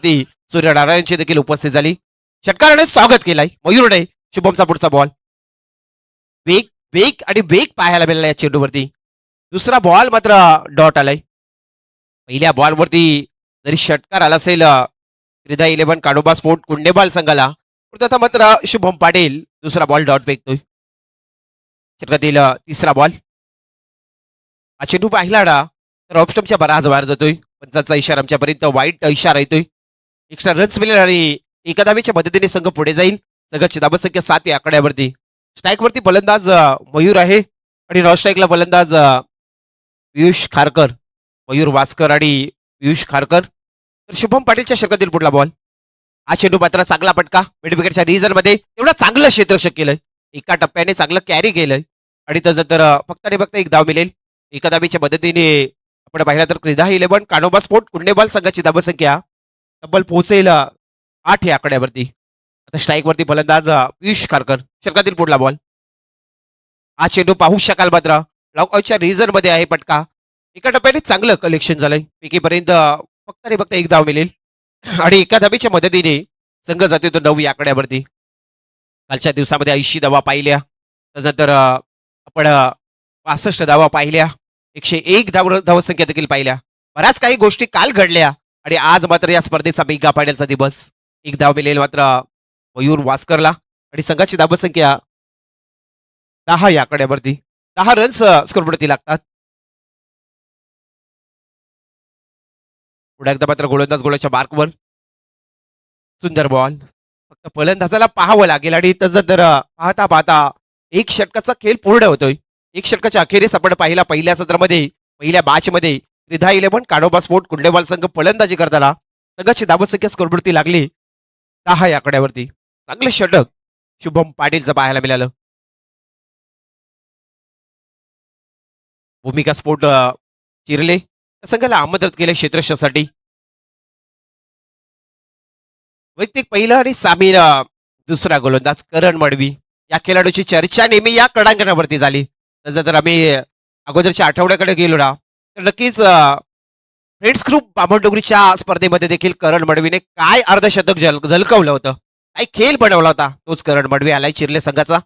ती सूर्यनारायणची देखील उपस्थित झाली. षटकाराने स्वागत केलंय मयूरने. शुभमचा पुढचा बॉल. वेग वेग आणि वेग पाहायला मिळाला या चेंडूवरती. दुसरा बॉल मात्र डॉट आलाय. पहिल्या बॉलवरती जरी षटकार आला असेल हृदय 11 काडोबा स्पोर्ट कुंडेबाल संघाला, तर आता मात्र शुभम पाटील दुसरा बॉल डॉट फेकतोय. षटकातील तिसरा बॉल. हा चेंडू पाहिला ना तर ऑफस्टमच्या बराच बाहेर जातोय. पंचाचा इशारा आमच्यापर्यंत वाईट इशारा येतोय. एक्स्ट्रा रन्स मिळेल आणि एका धावेच्या मदतीने संघ पुढे जाईल. संघाची धावसंख्या 7 या आकड्यावरती. स्ट्राईकवरती फलंदाज मयूर आहे आणि नॉन स्ट्राईकला फलंदाज पियुष खारकर. मयूर वास्कर आणि पियुष खारकर. तर शुभम पाटीलच्या षटकातील पुढला बॉल. हा चेंडू मात्र चांगला पटका मिड विकेटच्या रिझन मध्ये एवढं चांगलं क्षेत्ररक्षक केलंय. एका टप्प्याने चांगलं कॅरी केलंय आणि तसं तर फक्त आणि फक्त एक धाव मिळेल. एका धावेच्या मदतीने आपण पाहिलं तर क्रीडा 11 कानोबा स्पोर्ट कुंडेबाल संघाची धावसंख्या तब्बल पोहोचेल 8 या आकड्यावरती. आता स्ट्राईकवरती फलंदाज पियुष खारकर. षटकातील पुढला बॉल. हा चेंडू पाहू शकाल मात्र लॉकआउटच्या रिझन मध्ये आहे पटका. एका टप्प्याने चांगलं कलेक्शन झालंय. पिकेपर्यंत फक्त आणि फक्त एक धाव मिळेल आणि एका धावेच्या मदतीने संघ जाते तो 9 या आकड्यावरती. कालच्या दिवसामध्ये 80 धावा पाहिल्या. त्यानंतर आपण 65 धावा पाहिल्या. 101 धावसंख्या देखील पाहिल्या. बऱ्याच काही गोष्टी काल घडल्या आणि आज मात्र या स्पर्धेचा मेगा फायनलचा दिवस. एक धाव मिळेल मात्र मयूर वास्करला आणि संघाची धावसंख्या 10 या आकड्यावरती. 10 रन्स स्कोरवरती लागतात. पुढे एकदा मात्र गोलंदाज गोलाच्या मार्कवर. सुंदर बॉल. फक्त फलंदाजाला पाहावं लागेल आणि तसं तर पाहता पाहता एक षटकाचा खेळ पूर्ण होतोय. एक षटकाच्या अखेरीस आपण पाहिला पहिल्या सत्रामध्ये पहिल्या मॅचमध्ये क्रीडा 11 कानोबा स्पोर्ट कुंडेबाल संघ फलंदाजी करताना संघाची धावसंख्या स्कोरवरती लागली 10 या आकड्यावरती. चांगलं षटक शुभम पाटीलचं पाहायला मिळालं. भूमिका स्पोर्ट चिरले संघाला आमंत्रित केले क्षेत्ररक्षणासाठी. वैयक्तिक पहिला आणि सामीर दुसरा गोलंदाज करण मडवी. या खेळाडूची चर्चा नेहमी या क्रीडांगणावरती झाली. तसं तर आम्ही अगोदरच्या आठवड्याकडे गेलो ना तर नक्कीच फ्रेंड्स ग्रुप बामणडोंगरीच्या स्पर्धेमध्ये देखील करण मडवीने काय अर्धशतक झलकवलं होतं. काय खेळ बनवला होता तोच करण मडवी आलाय चिरले संघाचा.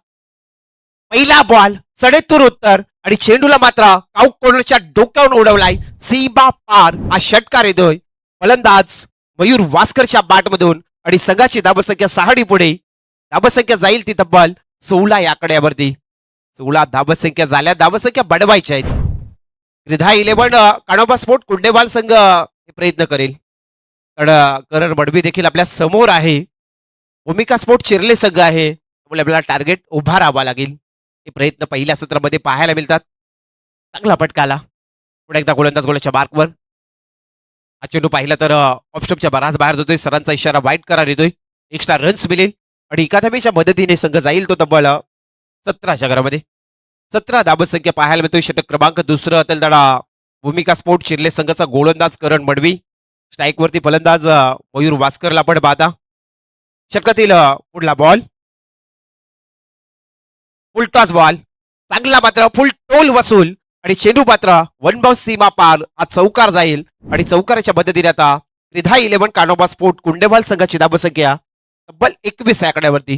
पहिला बॉल सडेतूर उत्तर आणि चेंडूला मात्र काउक कॉर्नरच्या डोक्यावरून उडवलाय सीमा पार. हा षटकार येतोय फलंदाज मयूर वास्करच्या बॅटमधून आणि संघाची धावसंख्या 6 पुढे. धावसंख्या जाईल ती तब्बल 16 या आकड्यावरती. 16 धावसंख्या झाल्या. धावसंख्या बडवायच्या आहेत. क्रीडा 11 कानोबा स्पोर्ट कुंडेबाल संघ हे प्रयत्न करेल. करण मडवी देखील आपल्या समोर आहे. भूमिका स्पोर्ट चिरले संघ आहे त्यामुळे आपल्याला टार्गेट उभा राहावा लागेल. हे प्रयत्न पहिल्या सत्रामध्ये पाहायला मिळतात. चांगला फटकाला. पुढे एकदा गोलंदाज गोलाच्या मार्कवर. हा चेंडू पाहिला तर ऑफस्टमच्या बराच बाहेर जातोय. सरांचा इशारा वाईट करार येतोय. एक्स्ट्रा रन्स मिळेल आणि एका धावेच्या मदतीने संघ जाईल तो तब्बल 17 घरामध्ये. 17 धावसंख्या पाहायला मिळतोय. षटक क्रमांक दुसरं तलदडा भूमिका स्पोर्ट चिरले संघाचा गोलंदाज करण मडवी. स्ट्राईकवरती फलंदाज मयूर वास्करला पण पाहता. षटकातील पुढला बॉल. Full toss ball. चांगला मात्र फुल टोल वसूल आणि चेंडू मात्र वन बाउंस सीमा पार. हा चौकार जाईल आणि चौकाराच्या मदतीने आता क्रीडा 11 कानोबा स्पोर्ट कुंडेबाल संघाची धावसंख्या तब्बल 21 या आकड्यावरती.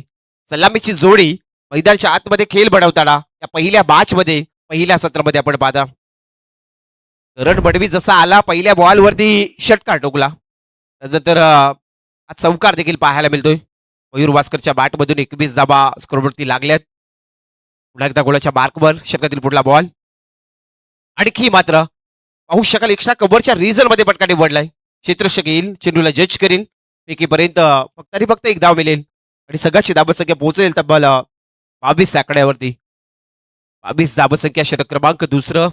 सलामीची जोडी मैदानाच्या आतमध्ये खेळ बनवताना या पहिल्या मॅचमध्ये पहिल्या सत्रामध्ये आपण पाहता. करण मडवी जसा आला पहिल्या बॉलवरती षटकार टोकला. त्यानंतर हा चौकार देखील पाहायला मिळतोय. मयूर वास्करच्या बॅटमधून 21 धावा स्कोरवरती लागल्यात. पुन्हा एकदा गोलाच्या मार्कवर. षटकातील पुढला बॉल. आणखी मात्र पाहू शकाल एक्स्ट्रा कव्हरच्या रिझन मध्ये पटका निवडलाय. क्षेत्ररक्षक येईल चेंडूला जज करील. पैकीपर्यंत फक्त आणि फक्त एक धाव मिळेल आणि संघाची धावसंख्या पोहोचेल तब्बल 22 आकड्यावरती. 22 धावसंख्या. षटक क्रमांक दुसरं.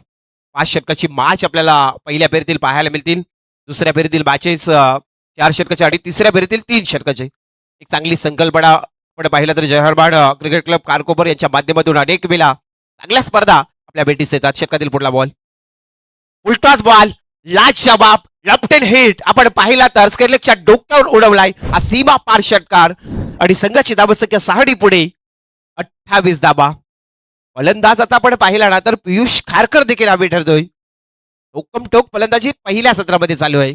5 षटकाची मॅच आपल्याला पहिल्या फेरीतील पाहायला मिळतील. दुसऱ्या फेरीतील मॅचेस 4 षटकाचे आणि तिसऱ्या फेरीतील 3 षटकाचे. एक चांगली संकल्पना आपण पाहिलं तर जहरबाड क्रिकेट क्लब कारकोपर यांच्या माध्यमातून अनेक वेळा चांगल्या स्पर्धा आपल्या भेटीस येतात. षटकातील पुढला बॉल. उलटाच बॉल. लाज जबाब. लेफ्ट हँड हिट आपण पाहिला तर स्केलेकच्या डोक्यावर उडवलाय हा सीमा पार षटकार आणि संघाची धावसंख्या 6 पुढे 28 धावा. फलंदाज आता आपण पाहिला ना तर पियुष खारकर देखील आम्ही ठरतोय. टोकम टोक फलंदाजी पहिल्या सत्रामध्ये चालू आहे.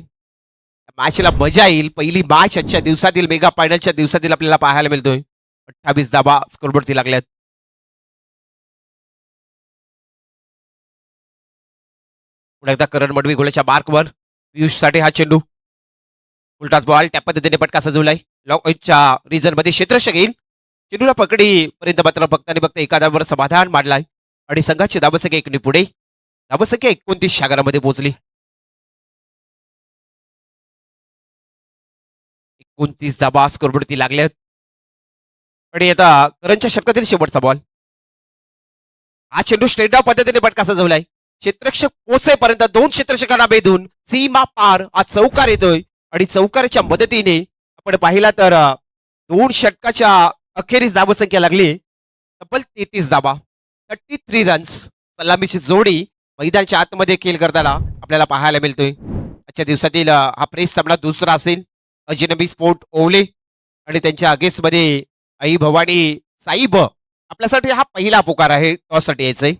मॅचला मजा येईल. पहिली मॅच आजच्या दिवसातील मेगा फायनलच्या दिवसातील आपल्याला पाहायला मिळतोय. 28 धाबा स्कोरबोर्डवरती लागल्यात. पुन्हा एकदा करण मडवी गोलाच्या मार्कवर. पियुषसाठी हा चेंडू. उलटाच बॉल त्या पद्धतीने पटका सजवलाय. लॉकच्या रिझन मध्ये क्षेत्ररक्षक येईल. चेंडूला पकडीपर्यंत मात्र बघता आणि बघता एखाद्यावर समाधान मांडलाय आणि संघाची धाबसंख्या एकने पुढे. धाबसंख्या 29 च्या पोहोचली. 29 धाबा स्कोरबोर्डवरती लागल्यात. आणि आता करणच्या षटकातील शेवटचा बॉल. हा चेंडू स्ट्रेट डाव पद्धतीने पटका सजवलाय. क्षेत्ररक्षक पोहोचेपर्यंत दोन क्षेत्ररक्षकांना भेदून सीमा पार हा चौकार येतोय आणि चौकाराच्या मदतीने आपण पाहिला तर दोन षटकाच्या अखेरीस धाबसंख्या लागली तब्बल 33 धाबा. 33 रन्स. सलामीची जोडी मैदानाच्या आतमध्ये खेळ करताना आपल्याला पाहायला मिळतोय. आजच्या दिवसातील हा प्रेस सामना दुसरा असेल. अजनबी स्पोर्ट ओवले आणि त्यांच्या अगेन्स्टमध्ये आई भवानी साईब. आपल्यासाठी हा पहिला पुकार आहे. टॉससाठी यायचंय.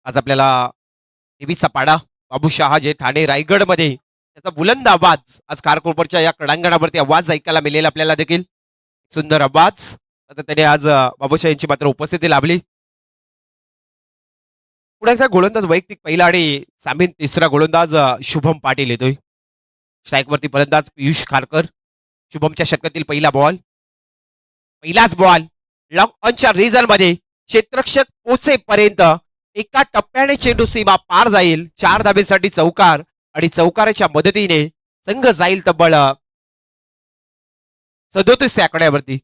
आज आपल्याला देवीचा पाडा बाबू शहा जे ठाणे रायगडमध्ये त्याचा बुलंद आवाज आज कारकोपरच्या या क्रीडांगणावरती आवाज ऐकायला मिळेल आपल्याला देखील. सुंदर आवाज. आता त्याने आज बाबूशाह यांची मात्र उपस्थिती लाभली. पुढे एकदा गोलंदाज वैयक्तिक पहिला आणि सामीन तिसरा गोलंदाज शुभम पाटील येतोय. स्ट्राईकवरती फलंदाज पियुष खारकर. शुभमच्या षटकातील पहिला बॉल. पहिलाच बॉल लॉंग ऑनच्या रिझन मध्ये क्षेत्ररक्षक पोचेपर्यंत एका टप्प्याने चेंडू सीमा पार जाईल. 4 धाबेसाठी चौकार आणि चौकाराच्या मदतीने संघ जाईल तब्बल 37 आकड्यावरती.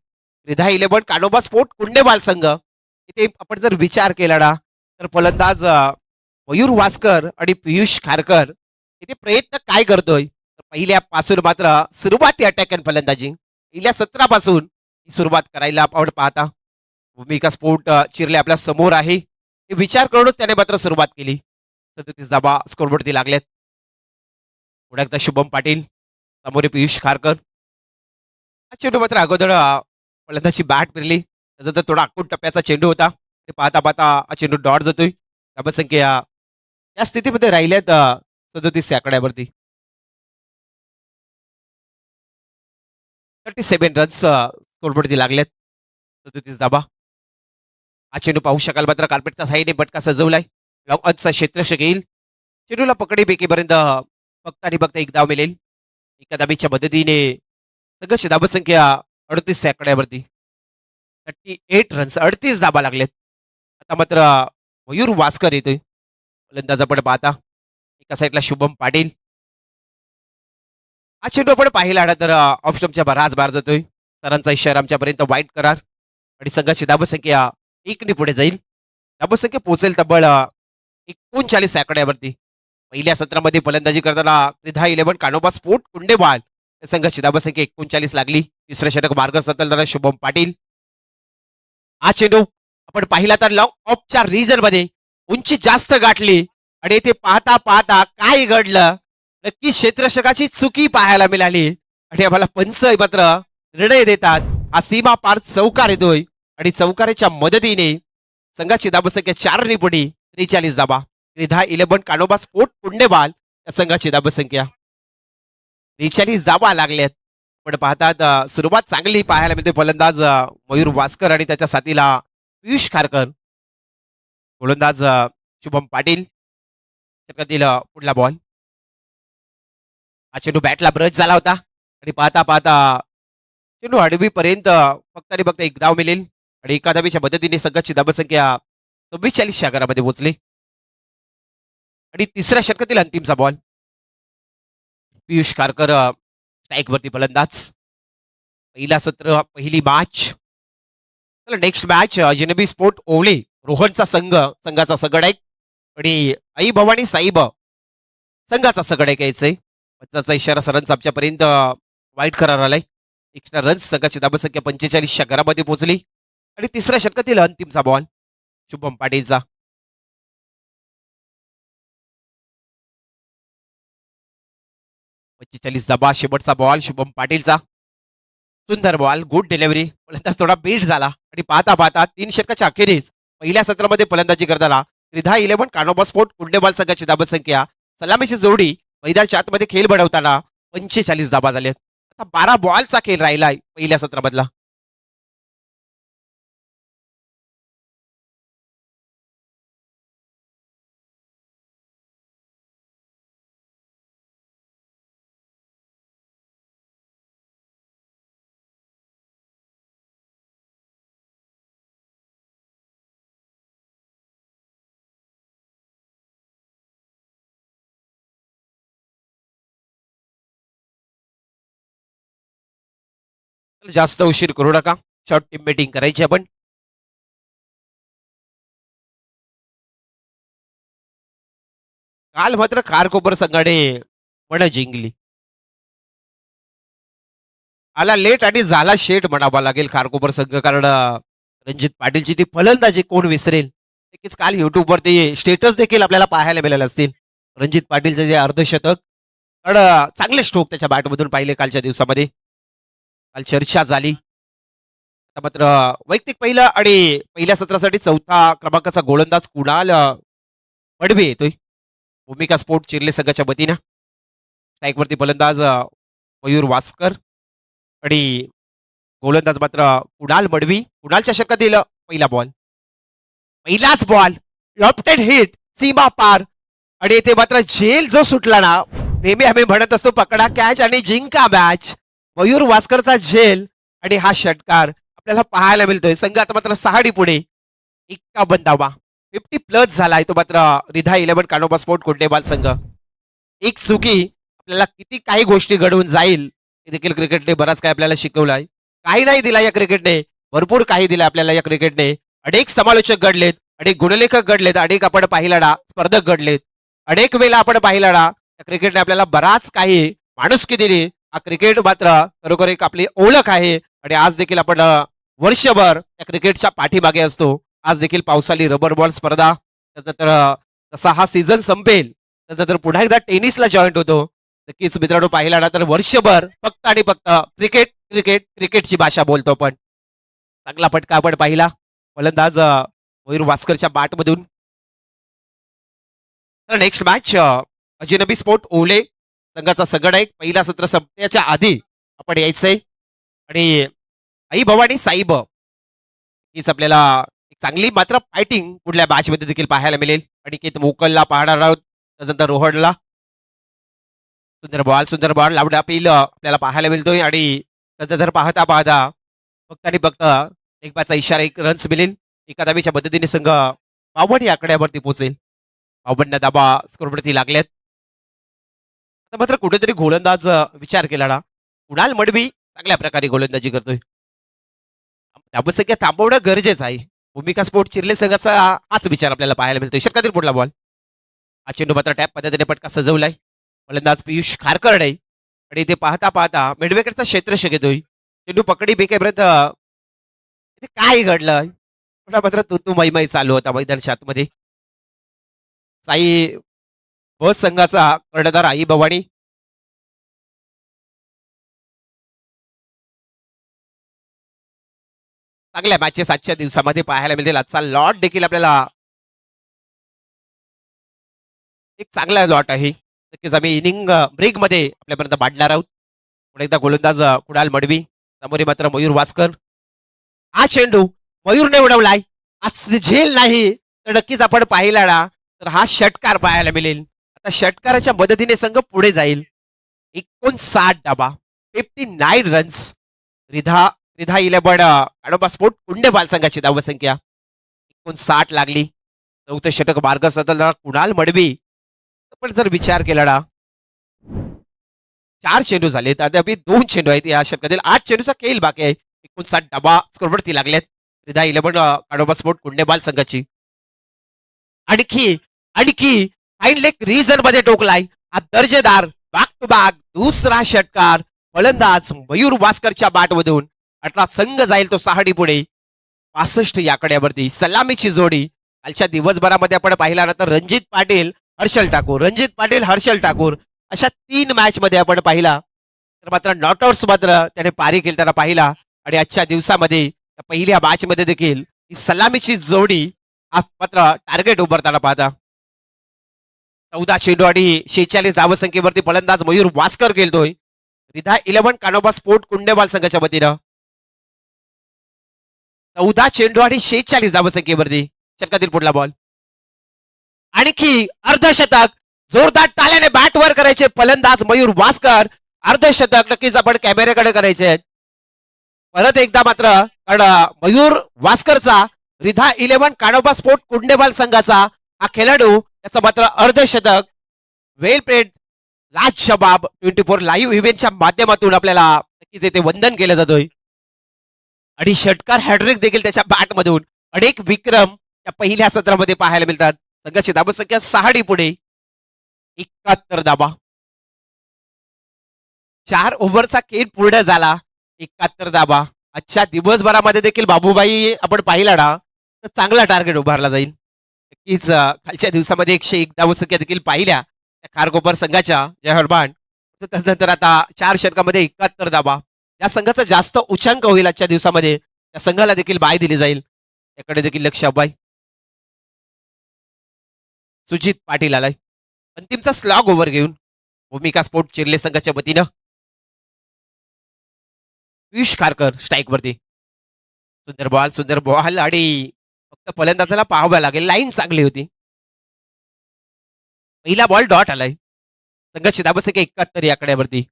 रिधा 11 कानोबा स्पोर्ट कुंडेवाल संघ. इथे आपण जर विचार केला ना तर फलंदाज मयूर वासकर आणि पियुष खारकर इथे प्रयत्न काय करतोय. पहिल्यापासून मात्र सुरुवाती अटॅक अँड फलंदाजी पहिल्या सत्रापासून ही सुरुवात करायला आपण पाहता. भूमिका स्पोर्ट चिरले आपल्या समोर आहे. हे विचार करूनच त्याने मात्र सुरुवात केली. 37 धाबा स्कोरबोर्डवरती लागल्यात. पुढे एकदा शुभम पाटील. समोर पियुष खारकर. हा चेंडू मात्र अगोदर फलंदाजी बॅट फिरली. त्याचा तर थोडा आखूड टप्प्याचा चेंडू होता. ते पाहता पाहता हा चेंडू डॉट जातोय. धाबसंख्या या स्थितीमध्ये राहिल्यात 37 आकड्यावरती. 37 रन्स स्कोरबोर्डवरती लागल्यात. 37 धाबा. हा चेंडू पाहू शकाल मात्र कार्पेटचा साईडने बटका सजवलाय. लॉंग ऑनचा क्षेत्ररक्षक येईल. चेंडूला पकडी बेकीपर्यंत बघता आणि बघता एक धाव मिळेल. एका धाबीच्या मदतीने संघाची धाबसंख्या 38 आकड्यावरती. 38 रन्स 38 धाबा लागलेत. आता मात्र मयूर वासकर येतोय. फलंदाज आपण पाहता एका साईडला शुभम पाटील. हा चेंडू आपण पाहिला तर ऑफस्टमच्या बराच बाहेर जातोय. सरांचा इशारा आमच्यापर्यंत वाईट करार आणि संघाची धाबसंख्या 1 पुढे जाईल. धाबसंख्या पोहोचेल तब्बल 39 आकड्यावरती. पहिल्या सत्रामध्ये फलंदाजी करताना रिधा 11 कानोबा स्पोर्ट कुंडेवाल या संघाची धाबसंख्या 39 लागली. तिसरं षटक मार्गस्थ असताना शुभम पाटील. हा चेंडू आपण पाहिला तर लॉंग ऑफच्या रिझन मध्ये उंची जास्त गाठली आणि इथे पाहता पाहता काय घडलं. नक्की क्षेत्ररक्षकाची चुकी पाहायला मिळाली आणि आम्हाला पंच मात्र निर्णय देतात. हा सीमा पार चौकार येतोय आणि चौकाराच्या मदतीने संघाची धाबसंख्या 4 पुढे 43 धाबा. रिधा 11 कानोबा स्पोर्ट कुंडेवाल या संघाची धाबसंख्या 43 धाबा लागल्यात. पण पाहतात सुरुवात चांगली पाहायला मिळते. फलंदाज मयूर वासकर आणि त्याच्या साथीला पियुष खारकर. गोलंदाज शुभम पाटील. षटकातील पुढला बॉल. हा चेंडू बॅटला ब्रश झाला होता आणि पाहता पाहता चेंडू आडवीपर्यंत फक्त आणि फक्त एक धाव मिळेल आणि एका धाबीच्या मदतीने संघाची धाबसंख्या 44 च्या पोहोचली. आणि तिसऱ्या षटकातील अंतिमचा बॉल. पियुष खारकर स्ट्राईकवरती फलंदाज. पहिला सत्र पहिली मॅच. नेक्स्ट मॅच अजनबी स्पोर्ट ओवले रोहनचा संघाचा सगड आहे आणि आई भवानी साईब संघाचा सगड आहे यायचंय. पंचाचा इशारा सरांचा आमच्यापर्यंत वाईट करार आलाय. एक्स्ट्रा रन्स संघाची धाबसंख्या 45 च्या पोहोचली. आणि तिसऱ्या षटकातील अंतिमचा बॉल शुभम पाटीलचा. 45 धाबा शेवटचा बॉल शुभम पाटीलचा. सुंदर बॉल. Good delivery. फलंदाज थोडा बीट झाला आणि पाहता पाहता 3 षटकाच्या अखेरीस पहिल्या सत्रामध्ये फलंदाजी करताना त्रिधा 11 कानोबा स्पोर्ट कुंडेबाल संघाची धाबसंख्या सलामीची जोडी मैदानच्या आतमध्ये खेळ बनवताना 45 धाबा झाल्यात. आता 12 बॉलचा खेळ राहिलाय पहिल्या सत्रामधला. जास्त उशीर करू नका. शॉर्ट टीम मीटिंग करायची आपण. काल मात्र खारकोपर संघाने मन जिंकली. आला लेट आणि झाला शेट म्हणावा लागेल खारकोपर संघ, कारण रणजित पाटीलची ती फलंदाजी कोण विसरेल. नक्कीच काल युट्यूबवर ते स्टेटस देखील आपल्याला पाहायला मिळाले असतील. रणजित पाटीलचे जे अर्धशतक, कारण चांगले स्ट्रोक त्याच्या बॅटमधून पाहिले कालच्या दिवसामध्ये. काल चर्चा झाली. आता मात्र वैयक्तिक पहिला आणि पहिल्या सत्रासाठी चौथा क्रमांकाचा गोलंदाज कुणाल मडवी येतोय भूमिका स्पोर्ट चिर्ले संघाच्या वतीनं. स्ट्राईकवरती फलंदाज मयूर वासकर आणि गोलंदाज मात्र कुणाल मडवी. कुणालच्या षटकातील पहिला बॉल, पहिलाच बॉल, लॉफ्टेड हिट, सीमा पार. आणि इथे मात्र झेल जो सुटला ना, नेहमी आम्ही म्हणत असतो पकडा कॅच आणि जिंका मॅच. मयूर वासकरचा झेल आणि हा षटकार आपल्याला पाहायला मिळतोय. संघ आता मात्र 6 पुढे, 51 धावा, 50+ झालाय तो मात्र रिधा 11 कानोबा स्पोर्ट कुंडेबाल संघ. एक चुकी आपल्याला किती काही गोष्टी घडवून जाईल हे देखील क्रिकेटने बराच काय आपल्याला शिकवलाय. काही नाही दिला या क्रिकेटने, भरपूर काही दिलं आपल्याला या क्रिकेटने. अनेक समालोचक घडलेत, अनेक गुणलेखक घडलेत, अनेक आपण पाहिला ना स्पर्धक घडलेत, अनेक वेळेला आपण पाहिला ना या क्रिकेटने आपल्याला बराच काही माणुसकी दिली. हा क्रिकेट मात्र खरोखर एक आपली ओळख आहे. आणि आज देखील आपण वर्षभर या क्रिकेटच्या पाठीमागे असतो. आज देखील पावसाळी रबर बॉल स्पर्धा, त्यानंतर जसा हा सीझन संपेल त्यानंतर पुन्हा एकदा टेनिसला जॉईंट होतो. नक्कीच मित्रांनो पाहिला ना तर वर्षभर फक्त आणि फक्त क्रिकेट क्रिकेट क्रिकेटची भाषा बोलतो आपण. चांगला फटका आपण पाहिला फलंदाज मयूर वासकरच्या बॅटमधून. तर नेक्स्ट मॅच अजिनबी स्पोर्ट ओले संघाचा संगणक. पहिला सत्र संपण्याच्या आधी आपण यायचंय. आणि आई भवानी साईब हीच आपल्याला एक चांगली मात्र फायटिंग पुढल्या मॅच मध्ये देखील पाहायला मिळेल. अनिकेत मोकलला पाहणार आहोत, त्यानंतर रोहनला. सुंदर बॉल लावडा पील आपल्याला पाहायला मिळतोय. आणि त्यानंतर पाहता पाहता फक्त आणि फक्त एक बाचा इशारा, एक रन्स मिळेल. एकादावीच्या मदतीने संघ 52 या आकड्यावरती पोहोचेल. 52 धाबा स्कोरवरती लागल्यात. आता मात्र कुठेतरी गोलंदाज विचार केला ना, कुणाल मडवी चांगल्या प्रकारे गोलंदाजी करतोय. धाबसंख्या थांबवणं गरजेचं आहे. भूमिका स्पोर्ट चिर्ले संघाचा हाच विचार आपल्याला पाहायला मिळतोय. षटकातील पुढला बॉल, हा चेंडू मात्र टॅप पद्धतीने पटका सजवलाय. फलंदाज पियुष खारकर आहे. आणि ते पाहता पाहता मेडवेकरचा क्षेत्ररक्षक येतोय. चेंडू पकडी बेकेपर्यंत इथे काय घडलं, पुन्हा मात्र तू मैमय चालू होता मैदानाच्या आतमध्ये. साई ब संघाचा कर्णधार आई भवानी. चांगल्या मॅचेस आजच्या दिवसामध्ये पाहायला मिळतील. आजचा लॉट देखील आपल्याला एक चांगला लॉट आहे. नक्कीच आम्ही इनिंग ब्रेक मध्ये आपल्यापर्यंत मांडणार आहोत. पुढे एकदा गोलंदाज कुणाल मडवी, समोर मात्र मयूर वासकर. हा चेंडू मयूरने उडवलाय. आज झेल नाही तर नक्कीच आपण पाहिला ना तर हा षटकार पाहायला मिळेल. आता षटकाराच्या मदतीने संघ पुढे जाईल. 59 धाबा, 59 रन्स. रिधा 11 कानोबा स्पोर्ट कुंडेबाल संघाची धावसंख्या 59 लागली. चौथं षटक मार्ग सतत कुणाल मडवी. पण जर विचार केला ना, 4 चेंडू झालेत, अद्याप 2 चेंडू आहेत या षटकातील. 8 चेंडूचा खेळ बाकी आहे. 59 धाबा स्कोरवरती लागल्यात रिधा 11 कानोबा स्पोर्ट कुंडेबाल संघाची. आणखी आणखी फाईन लेग रिजन मध्ये टोकलाय. हा दर्जेदार बॅक टू बॅक दुसरा षटकार फलंदाज मयूर वासकरच्या बॅटमधून. आता संघ जाईल तो 6 पुढे, 65 या आकड्यावरती. सलामीची जोडी कालच्या दिवसभरामध्ये आपण पाहिला ना तर रणजित पाटील हर्षल ठाकूर, रणजित पाटील हर्षल ठाकूर अशा 3 मॅच मध्ये आपण पाहिला. तर मात्र नॉटआउट्स मात्र त्याने पारी केलताना पाहिला. आणि आजच्या दिवसामध्ये पहिल्या मॅच मध्ये देखील ही सलामीची जोडी आज मात्र टार्गेट उभारताना पाहता 14 चेंडू आणि 46 धावसंख्येवरती फलंदाज मयूर वास्कर खेळतोय. रिधा 11 कानोबा स्पोर्ट कुंडेवाल संघाच्या वतीनं 14 चेंडू आणि 46 धावसंख्येवरती षटकातील पुढला बॉल. आणखी अर्धशतक जोरदार टाळ्याने बॅट वर करायचे फलंदाज मयूर वास्कर. अर्धशतक नक्कीच आपण कॅमेऱ्याकडे करायचे आहेत. परत एकदा मात्र कारण मयूर वास्करचा रिधा 11 कानोबा स्पोर्ट कुंडेवाल संघाचा हा खेळाडू त्याचं मात्र अर्धशतक वेल प्लेड लाज शबाब 24 लाईव्ह इव्हेंटच्या माध्यमातून आपल्याला नक्कीच येथे वंदन केलं जातोय. आणि षटकार हॅड्रिक देखील त्याच्या बॅटमधून अनेक विक्रम या पहिल्या सत्रामध्ये पाहायला मिळतात. संघाची धावसंख्या 6 पुढे 71 धावा. 4 ओव्हरचा खेळ पूर्ण झाला. 71 धावा. आजच्या दिवसभरामध्ये देखील बाबूबाई आपण पाहिला ना तर चांगला टार्गेट उभारला जाईल. नक्कीच खालच्या दिवसामध्ये 101 धावसंख्या देखील पाहिल्या त्या खारकोपर संघाच्या जय हनुमान. त्यानंतर आता 4 षटकामध्ये 71 धावा. या संघाचा जास्त उच्चांक होईल आजच्या दिवसामध्ये त्या संघाला देखील बाय दिली जाईल. याकडे देखील लक्ष बाय. सुजित पाटील आलाय अंतिमचा स्लॉग ओव्हर घेऊन भूमिका स्पोर्ट चिरले संघाच्या वतीनं. पियुष खारकर स्ट्राईक वरती. सुंदर बॉल आणि फक्त फलंदाजाला पाहावं लागेल. लाईन चांगली होती. पहिला बॉल डॉट आलाय. संघाची धावसंख्या 71 या आकड्यावरती.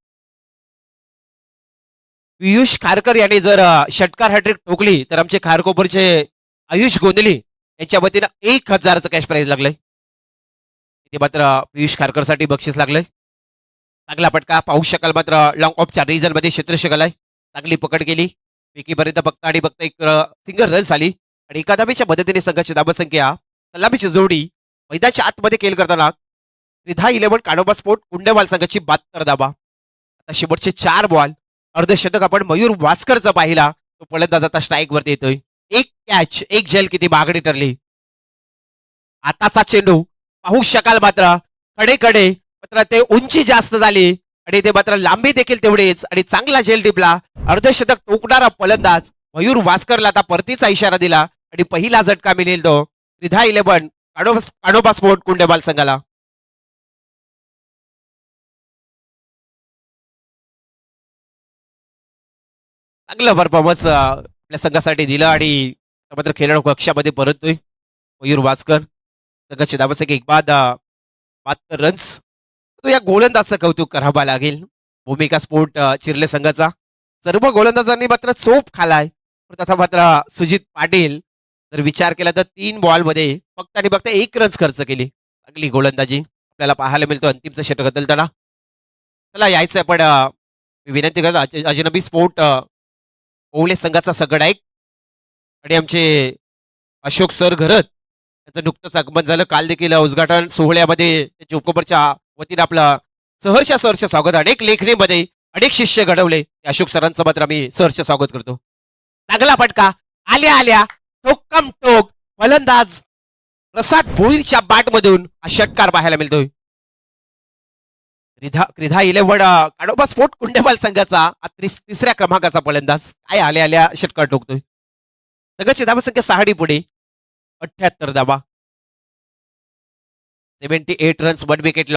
पियुष खारकर यांनी जर षटकार हॅट्रिक ठोकली तर आमचे खारकोपरचे आयुष गोंधली यांच्या वतीनं 1000चं कॅश प्राईज लागलंय. इथे मात्र पियुष खारकरसाठी बक्षीस लागलंय. चांगला पटका पाहू शकाल. मात्र लॉंग ऑफच्या रिझन मध्ये क्षेत्ररक्षक आलाय. चांगली पकड केली. विकीपर्यंत बघता आणि बघता एक सिंगल रन्स आली आणि एका धावेच्या मदतीने संघाची धावसंख्या सलामीची जोडी मैदानाच्या आतमध्ये खेळ करताना रिधा 11 कानोबा स्पोर्ट कुंडेवाल संघाची 72 धावा. आता शेवटचे 4 बॉल अर्धशतक आपण मयूर वास्करचा पाहिला. तो फलंदाज आता स्ट्राईक वरती येतोय. एक कॅच एक झेल किती मागणी ठरली. आताचा चेंडू पाहू शकाल. मात्र कडे मात्र ते उंची जास्त झाली आणि ते मात्र लांबी देखील तेवढीच आणि चांगला झेल टिपला. अर्धशतक टोकणारा फलंदाज मयूर वास्करला आता परतीचा इशारा दिला आणि पहिला झटका मिळेल तो रिधा 11 कानोबा स्पोर्ट कुंडेवाल संघाला. चांगलं परफॉर्मन्स आपल्या संघासाठी दिलं आणि मात्र खेळाडू कक्षामध्ये परततोय मयूर वास्कर. संघाची धावसंख्या एक बाद 72 रन्स. तो या गोलंदाजचं कौतुक करावं लागेल. भूमिका स्पोर्ट चिरले संघाचा सर्व गोलंदाजांनी मात्र चोप खालाय. तथा मात्र सुजित पाटील जर विचार केला तर 3 बॉलमध्ये फक्त आणि फक्त 1 रन्स खर्च केली. चांगली गोलंदाजी आपल्याला पाहायला मिळतो अंतिमचं षटक बदलताना. चला यायचं आपण विनंती करतो अजनबी स्पोर्ट ओवले संघाचा सगडाईक आणि आमचे अशोक सर घरत त्यांचं नुकतंच आगमन झालं. काल देखील उद्घाटन सोहळ्यामध्ये चौकोपरच्या वतीनं आपलं सहर्ष स्वागत. अनेक लेखणीमध्ये अनेक शिष्य घडवले. अशोक सरांचं मात्र आम्ही सहर्ष स्वागत करतो. चांगला फटका आल्या ठोकम ठोक फलंदाज प्रसाद भोईरच्या बॅटमधून हा षटकार पाहायला मिळतोय. रिधा 11 कानोबा स्पोर्ट कुंडेवाल संघाचा तिसऱ्या क्रमांकाचा फलंदाज काय आल्या षटकार ठोकतोय. संघाची धावसंख्या 6 पुढे 78 धावा. 78 रन्स 1 विकेट.